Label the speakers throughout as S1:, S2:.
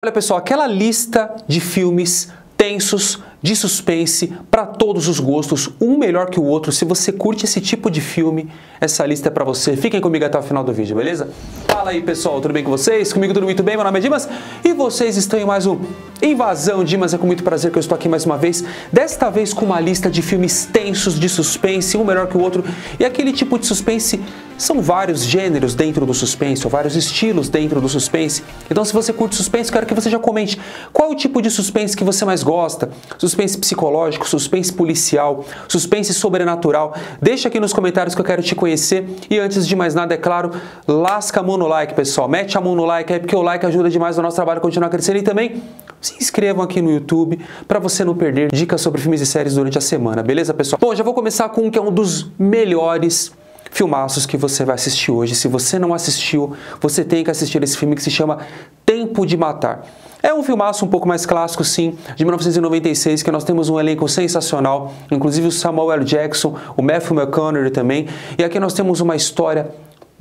S1: Olha pessoal, aquela lista de filmes tensos, de suspense, para todos os gostos, um melhor que o outro. Se você curte esse tipo de filme, essa lista é para você. Fiquem comigo até o final do vídeo, beleza? Fala aí pessoal, tudo bem com vocês? Comigo tudo muito bem, meu nome é Dimas e vocês estão em mais um Invasão Dimas. É com muito prazer que eu estou aqui mais uma vez, desta vez com uma lista de filmes tensos, de suspense, um melhor que o outro. E aquele tipo de suspense, são vários gêneros dentro do suspense, ou vários estilos dentro do suspense. Então se você curte suspense, quero que você já comente qual é o tipo de suspense que você mais gosta. Suspense psicológico, suspense policial, suspense sobrenatural. Deixa aqui nos comentários que eu quero te conhecer. E antes de mais nada, é claro, lasca a mão no like, pessoal. Mete a mão no like aí, porque o like ajuda demais o nosso trabalho a continuar crescendo. E também se inscrevam aqui no YouTube para você não perder dicas sobre filmes e séries durante a semana, beleza, pessoal? Bom, já vou começar com um que é um dos melhores filmaços que você vai assistir hoje. Se você não assistiu, você tem que assistir esse filme que se chama Tempo de Matar. É um filmaço um pouco mais clássico, sim, de 1996, que nós temos um elenco sensacional, inclusive o Samuel L. Jackson, o Matthew McConaughey também, e aqui nós temos uma história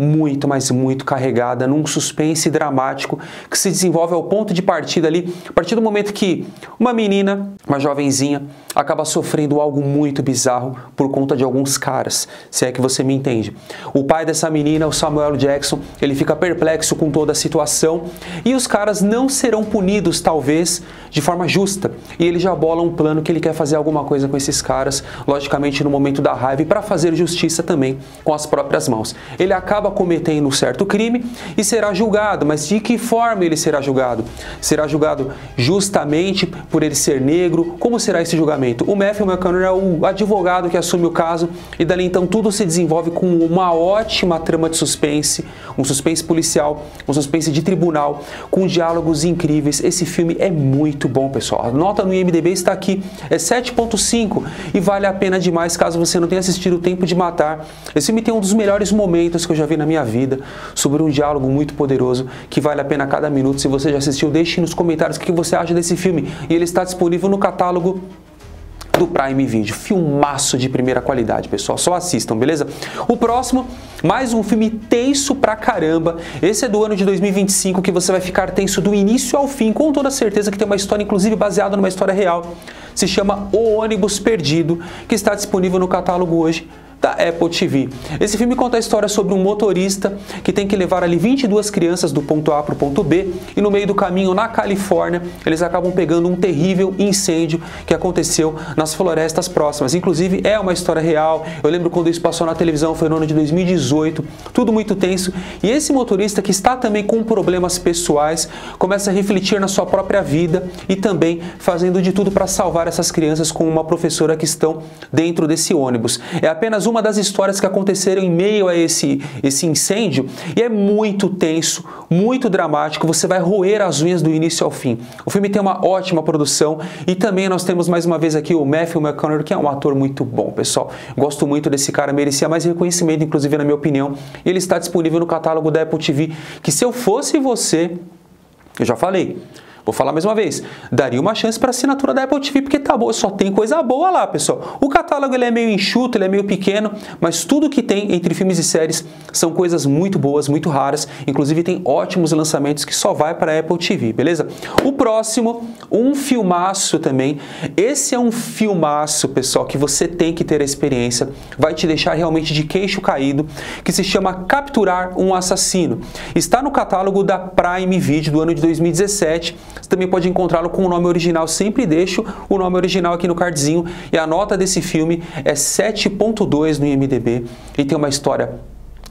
S1: muito, mas muito carregada num suspense dramático que se desenvolve ao ponto de partida ali, a partir do momento que uma menina, uma jovenzinha, acaba sofrendo algo muito bizarro por conta de alguns caras, se é que você me entende. O pai dessa menina, o Samuel L. Jackson, ele fica perplexo com toda a situação e os caras não serão punidos, talvez, de forma justa. E ele já bola um plano que ele quer fazer alguma coisa com esses caras, logicamente no momento da raiva, e para fazer justiça também com as próprias mãos. Ele acaba cometendo um certo crime e será julgado, mas de que forma ele será julgado? Será julgado justamente por ele ser negro? Como será esse julgamento? O Matthew McConaughey é o advogado que assume o caso e dali então tudo se desenvolve com uma ótima trama de suspense, um suspense policial, um suspense de tribunal, com diálogos incríveis. Esse filme é muito bom, pessoal. A nota no IMDb está aqui, é 7.5 e vale a pena demais caso você não tenha assistido O Tempo de Matar. Esse filme tem um dos melhores momentos que eu já vi na minha vida, sobre um diálogo muito poderoso que vale a pena cada minuto. Se você já assistiu, deixe nos comentários o que você acha desse filme. E ele está disponível no catálogo do Prime Video. Filmaço de primeira qualidade, pessoal. Só assistam, beleza? O próximo, mais um filme tenso pra caramba. Esse é do ano de 2025, que você vai ficar tenso do início ao fim, com toda certeza, que tem uma história, inclusive, baseada numa história real. Se chama O Ônibus Perdido, que está disponível no catálogo hoje da Apple TV. Esse filme conta a história sobre um motorista que tem que levar ali 22 crianças do ponto A para o ponto B e no meio do caminho, na Califórnia, eles acabam pegando um terrível incêndio que aconteceu nas florestas próximas. Inclusive, é uma história real. Eu lembro quando isso passou na televisão, foi no ano de 2018, tudo muito tenso. E esse motorista, que está também com problemas pessoais, começa a refletir na sua própria vida e também fazendo de tudo para salvar essas crianças com uma professora que estão dentro desse ônibus. É apenas uma das histórias que aconteceram em meio a esse incêndio e é muito tenso, muito dramático. Você vai roer as unhas do início ao fim. O filme tem uma ótima produção e também nós temos mais uma vez aqui o Matthew McConaughey, que é um ator muito bom, pessoal. Gosto muito desse cara, merecia mais reconhecimento, inclusive na minha opinião. Ele está disponível no catálogo da Apple TV, que se eu fosse você, eu já falei, vou falar mais uma vez, daria uma chance para a assinatura da Apple TV, porque tá boa, só tem coisa boa lá, pessoal. O catálogo ele é meio enxuto, ele é meio pequeno, mas tudo que tem entre filmes e séries são coisas muito boas, muito raras. Inclusive tem ótimos lançamentos que só vai para a Apple TV, beleza? O próximo, um filmaço também. Esse é um filmaço, pessoal, que você tem que ter a experiência, vai te deixar realmente de queixo caído, que se chama Capturar um Assassino. Está no catálogo da Prime Video do ano de 2017. Você também pode encontrá-lo com o nome original, sempre deixo o nome original aqui no cardzinho. E a nota desse filme é 7.2 no IMDb e tem uma história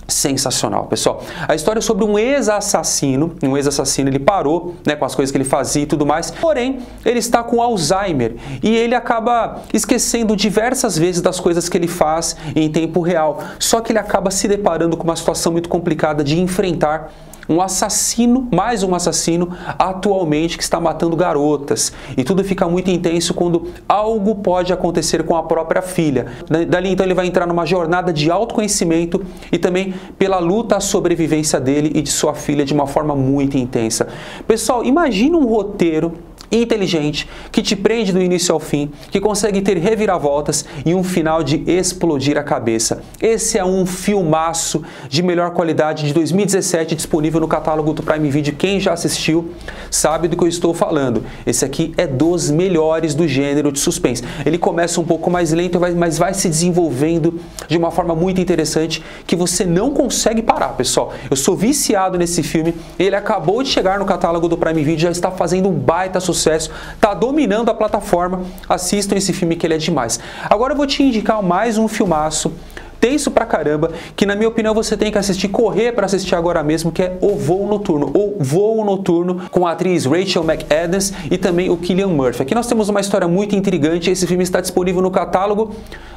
S1: sensacional, pessoal. A história é sobre um ex-assassino. Ele parou, né, com as coisas que ele fazia e tudo mais, porém, ele está com Alzheimer e ele acaba esquecendo diversas vezes das coisas que ele faz em tempo real. Só que ele acaba se deparando com uma situação muito complicada de enfrentar um assassino, mais um assassino, atualmente, que está matando garotas. E tudo fica muito intenso quando algo pode acontecer com a própria filha. Dali, então, ele vai entrar numa jornada de autoconhecimento e também pela luta à sobrevivência dele e de sua filha de uma forma muito intensa. Pessoal, imagina um roteiro inteligente, que te prende do início ao fim, que consegue ter reviravoltas e um final de explodir a cabeça. Esse é um filmaço de melhor qualidade de 2017 disponível no catálogo do Prime Video. Quem já assistiu sabe do que eu estou falando. Esse aqui é dos melhores do gênero de suspense. Ele começa um pouco mais lento, mas vai se desenvolvendo de uma forma muito interessante que você não consegue parar, pessoal. Eu sou viciado nesse filme, ele acabou de chegar no catálogo do Prime Video, já está fazendo um baita sucesso, tá dominando a plataforma. Assistam esse filme que ele é demais. Agora eu vou te indicar mais um filmaço tenso pra caramba, que na minha opinião você tem que assistir, correr para assistir agora mesmo, que é O Voo Noturno, ou Voo Noturno, com a atriz Rachel McAdams e também o Cillian Murphy. Aqui nós temos uma história muito intrigante, esse filme está disponível no catálogo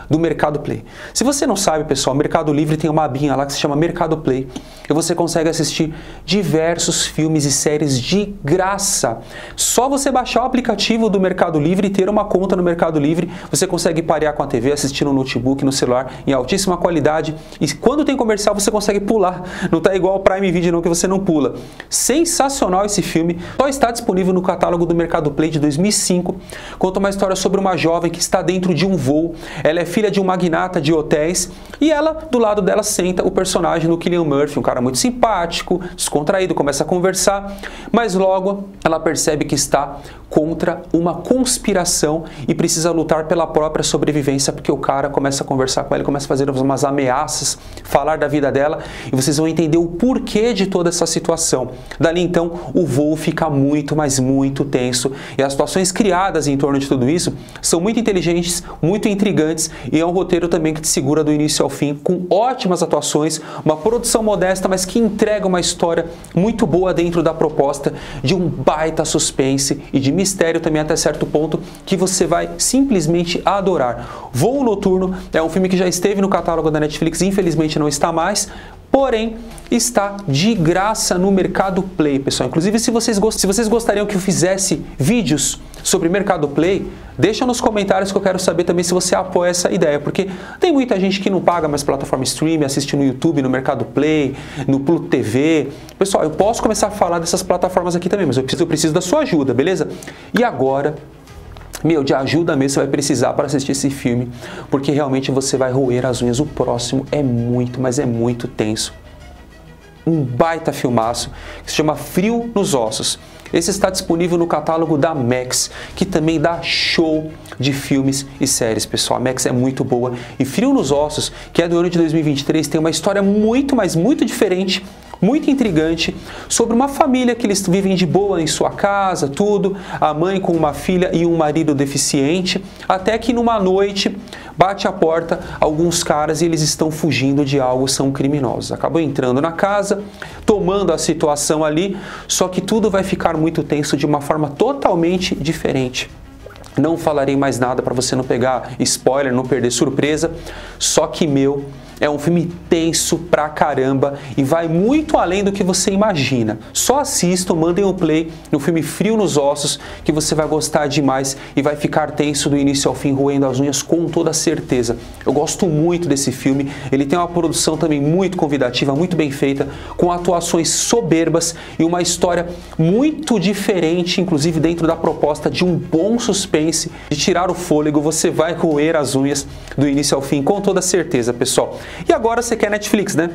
S1: do Mercado Play. Se você não sabe, pessoal, o Mercado Livre tem uma abinha lá que se chama Mercado Play, e você consegue assistir diversos filmes e séries de graça. Só você baixar o aplicativo do Mercado Livre e ter uma conta no Mercado Livre, você consegue parear com a TV, assistir no notebook, no celular, em altíssima qualidade, e quando tem comercial você consegue pular, não tá igual o Prime Video não, que você não pula. Sensacional esse filme, só está disponível no catálogo do Mercado Play de 2005, conta uma história sobre uma jovem que está dentro de um voo, ela é filha de um magnata de hotéis, e ela, do lado dela, senta o personagem do Cillian Murphy, um cara muito simpático, descontraído, começa a conversar, mas logo ela percebe que está contra uma conspiração e precisa lutar pela própria sobrevivência, porque o cara começa a conversar com ela, começa a fazer umas ameaças, falar da vida dela, e vocês vão entender o porquê de toda essa situação. Dali então o voo fica muito, mas muito tenso, e as situações criadas em torno de tudo isso são muito inteligentes, muito intrigantes, e é um roteiro também que te segura do início ao fim, com ótimas atuações, uma produção modesta, mas que entrega uma história muito boa dentro da proposta de um baita suspense e de mistério também até certo ponto, que você vai simplesmente adorar. Voo Noturno é um filme que já esteve no catálogo da Netflix, infelizmente não está mais, porém está de graça no Mercado Play, pessoal. Inclusive, se vocês gostariam que eu fizesse vídeos sobre Mercado Play, deixa nos comentários que eu quero saber também se você apoia essa ideia, porque tem muita gente que não paga mais plataforma streaming, assiste no YouTube, no Mercado Play, no Pluto TV. Pessoal, eu posso começar a falar dessas plataformas aqui também, mas eu preciso da sua ajuda, beleza? E agora, de ajuda mesmo você vai precisar para assistir esse filme, porque realmente você vai roer as unhas. O próximo é muito, mas é muito tenso. Um baita filmaço que se chama Frio nos Ossos. Esse está disponível no catálogo da Max, que também dá show de filmes e séries, pessoal. A Max é muito boa. E Frio nos Ossos, que é do ano de 2023, tem uma história muito, mas muito diferente, muito intrigante, sobre uma família que eles vivem de boa em sua casa, tudo, a mãe com uma filha e um marido deficiente, até que numa noite bate a porta alguns caras e eles estão fugindo de algo, são criminosos. Acabam entrando na casa, tomando a situação ali, só que tudo vai ficar muito tenso de uma forma totalmente diferente. Não falarei mais nada para você não pegar spoiler, não perder surpresa, só que é um filme tenso pra caramba e vai muito além do que você imagina. Só assistam, mandem um play no filme Frio nos Ossos, que você vai gostar demais e vai ficar tenso do início ao fim, roendo as unhas com toda certeza. Eu gosto muito desse filme, ele tem uma produção também muito convidativa, muito bem feita, com atuações soberbas e uma história muito diferente, inclusive dentro da proposta de um bom suspense, de tirar o fôlego. Você vai roer as unhas do início ao fim, com toda certeza, pessoal. E agora você quer Netflix, né?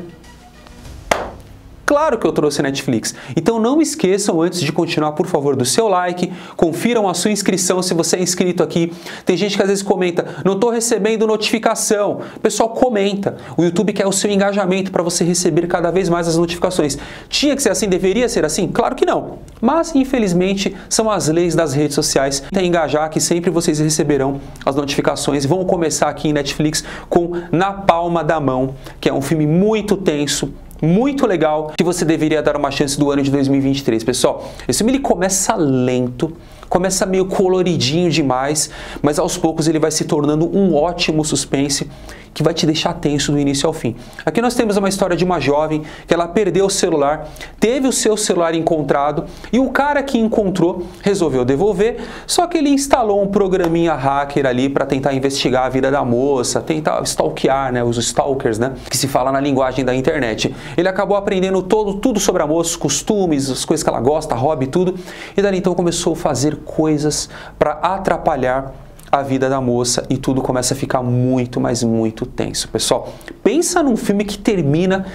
S1: Claro que eu trouxe a Netflix. Então não esqueçam, antes de continuar, por favor, do seu like, confiram a sua inscrição se você é inscrito aqui. Tem gente que às vezes comenta, não estou recebendo notificação. Pessoal, comenta. O YouTube quer o seu engajamento para você receber cada vez mais as notificações. Tinha que ser assim? Deveria ser assim? Claro que não. Mas, infelizmente, são as leis das redes sociais. Tem engajar que sempre vocês receberão as notificações. Vamos começar aqui em Netflix com Na Palma da Mão, que é um filme muito tenso, muito legal, que você deveria dar uma chance do ano de 2023, pessoal. Esse filme ele começa lento, começa meio coloridinho demais, mas aos poucos ele vai se tornando um ótimo suspense que vai te deixar tenso do início ao fim. Aqui nós temos uma história de uma jovem que ela perdeu o celular, teve o seu celular encontrado e o cara que encontrou resolveu devolver, só que ele instalou um programinha hacker ali para tentar investigar a vida da moça, tentar stalkear, né, os stalkers, né, que se fala na linguagem da internet. Ele acabou aprendendo tudo sobre a moça, os costumes, as coisas que ela gosta, hobby, tudo, e dali então começou a fazer coisas para atrapalhar a vida da moça e tudo começa a ficar muito, mas muito tenso. Pessoal, pensa num filme que termina,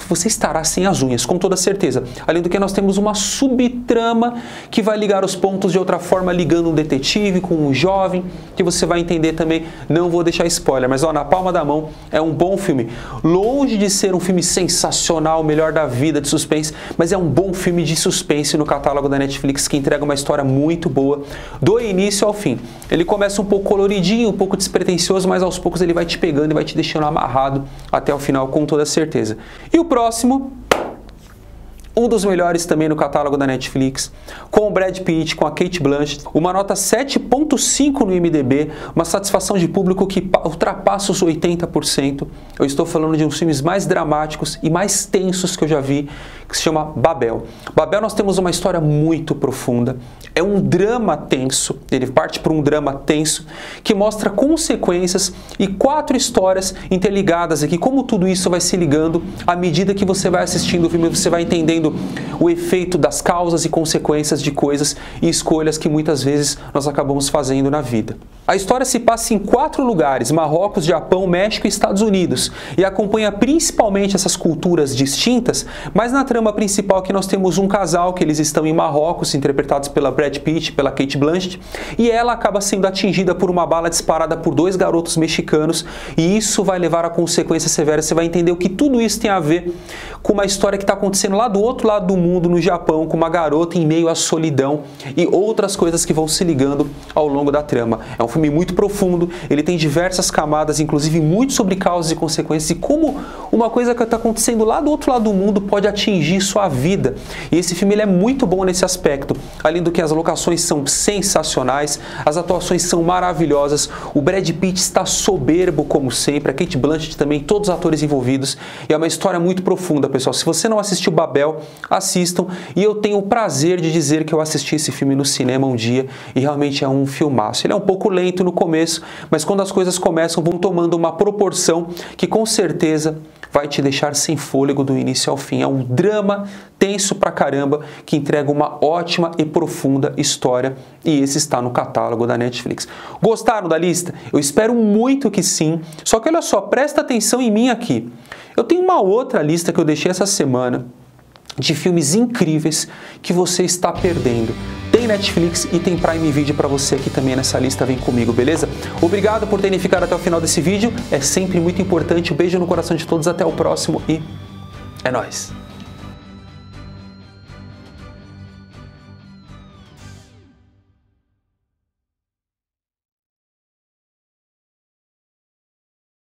S1: você estará sem as unhas, com toda certeza. Além do que nós temos uma subtrama que vai ligar os pontos de outra forma, ligando um detetive com um jovem, que você vai entender também. Não vou deixar spoiler, mas ó, na palma da mão, é um bom filme. Longe de ser um filme sensacional, melhor da vida, de suspense, mas é um bom filme de suspense no catálogo da Netflix que entrega uma história muito boa, do início ao fim. Ele começa um pouco coloridinho, um pouco despretensioso, mas aos poucos ele vai te pegando e vai te deixando amarrado até o final, com toda certeza. E o próximo, um dos melhores também no catálogo da Netflix, com o Brad Pitt, com a Cate Blanchett, uma nota 7.5 no IMDb, uma satisfação de público que ultrapassa os 80%. Eu estou falando de um dos filmes mais dramáticos e mais tensos que eu já vi, que se chama Babel. Babel, nós temos uma história muito profunda, é um drama tenso, ele parte para um drama tenso que mostra consequências e 4 histórias interligadas aqui, como tudo isso vai se ligando à medida que você vai assistindo o filme, você vai entendendo o efeito das causas e consequências de coisas e escolhas que muitas vezes nós acabamos fazendo na vida. A história se passa em 4 lugares, Marrocos, Japão, México e Estados Unidos, e acompanha principalmente essas culturas distintas, mas na trama principal aqui nós temos um casal que eles estão em Marrocos, interpretados pela Brad Pitt, pela Cate Blanchett, e ela acaba sendo atingida por uma bala disparada por 2 garotos mexicanos, e isso vai levar a consequências severas. Você vai entender o que tudo isso tem a ver com uma história que está acontecendo lá do outro lado do mundo, no Japão, com uma garota em meio à solidão e outras coisas que vão se ligando ao longo da trama. É um filme muito profundo, ele tem diversas camadas, inclusive muito sobre causas e consequências, e como uma coisa que está acontecendo lá do outro lado do mundo pode atingir sua vida. E esse filme ele é muito bom nesse aspecto, além do que as locações são sensacionais, as atuações são maravilhosas, o Brad Pitt está soberbo como sempre, a Cate Blanchett também, todos os atores envolvidos, e é uma história muito profunda, pessoal. Se você não assistiu Babel, assistam, e eu tenho o prazer de dizer que eu assisti esse filme no cinema um dia, e realmente é um filmaço. Ele é um pouco lento no começo, mas quando as coisas começam, vão tomando uma proporção que com certeza vai te deixar sem fôlego do início ao fim. É um drama tenso pra caramba, que entrega uma ótima e profunda história, e esse está no catálogo da Netflix. Gostaram da lista? Eu espero muito que sim, só que olha só, presta atenção em mim aqui. Eu tenho uma outra lista que eu deixei essa semana, de filmes incríveis que você está perdendo. Tem Netflix e tem Prime Video para você aqui também nessa lista, vem comigo, beleza? Obrigado por terem ficado até o final desse vídeo, é sempre muito importante. Um beijo no coração de todos, até o próximo e é nóis!